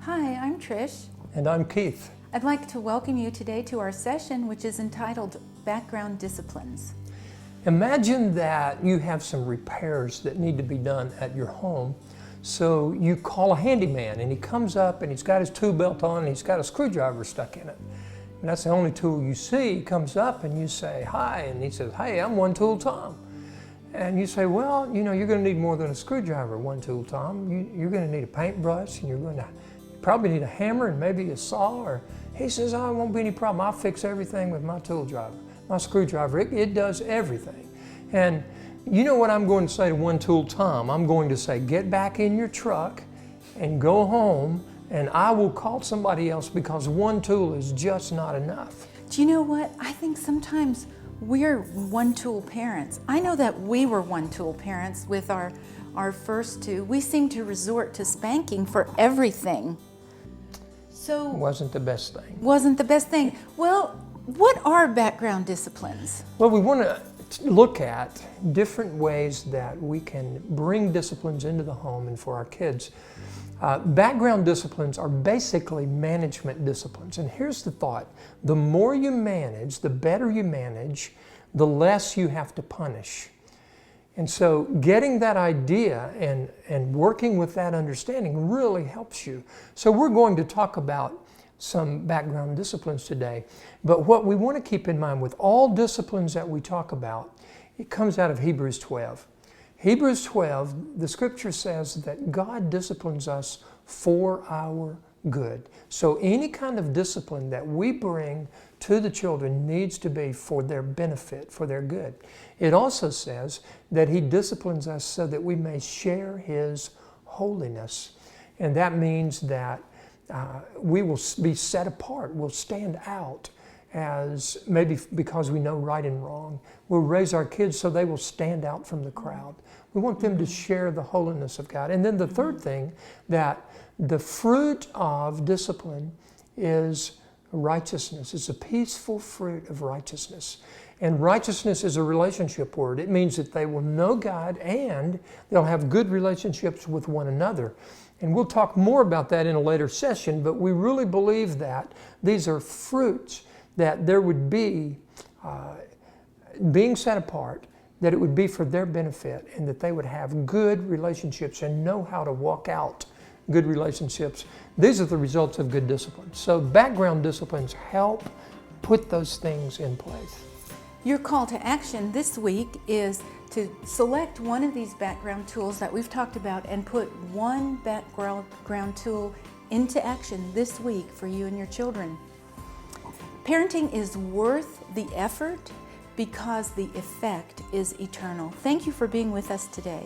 Hi, I'm Trish. And I'm Keith. I'd like to welcome you today to our session, which is entitled Background Disciplines. Imagine that you have some repairs that need to be done at your home. So you call a handyman and he comes up and he's got his tool belt on and he's got a screwdriver stuck in it. And that's the only tool you see. He comes up and you say, "Hi," and he says, "Hey, I'm One Tool Tom." And you say, "Well, you know, you're going to need more than a screwdriver, One Tool Tom. You're going to need a paintbrush and you're going to probably need a hammer and maybe a saw." Or he says, "Oh, it won't be any problem. I'll fix everything with my tool driver, my screwdriver. It does everything." And you know what I'm going to say to One Tool Tom? I'm going to say, "Get back in your truck and go home, and I will call somebody else because one tool is just not enough." Do you know what? I think sometimes we're one-tool parents. I know that we were one-tool parents with our first two. We seem to resort to spanking for everything. So Wasn't the best thing. wasn't the best thing. Well, what are background disciplines? Well, we want to look at different ways that we can bring disciplines into the home and for our kids. Background disciplines are basically management disciplines. And here's the thought: the more you manage, the better you manage, the less you have to punish. And so getting that idea and working with that understanding really helps you. So we're going to talk about some background disciplines today. But what we want to keep in mind with all disciplines that we talk about, it comes out of Hebrews 12. Hebrews 12, the scripture says that God disciplines us for our good. So any kind of discipline that we bring to the children needs to be for their benefit, for their good. It also says that He disciplines us so that we may share His holiness. And that means that we will be set apart, we'll stand out as maybe because we know right and wrong. We'll raise our kids so they will stand out from the crowd. We want them to share the holiness of God. And then the third thing, that the fruit of discipline is righteousness. It's a peaceful fruit of righteousness. And righteousness is a relationship word. It means that they will know God and they'll have good relationships with one another. And we'll talk more about that in a later session, but we really believe that these are fruits that there would be being set apart, that it would be for their benefit and that they would have good relationships and know how to walk out good relationships. These are the results of good discipline. So background disciplines help put those things in place. Your call to action this week is to select one of these background tools that we've talked about and put one background tool into action this week for you and your children. Parenting is worth the effort because the effect is eternal. Thank you for being with us today.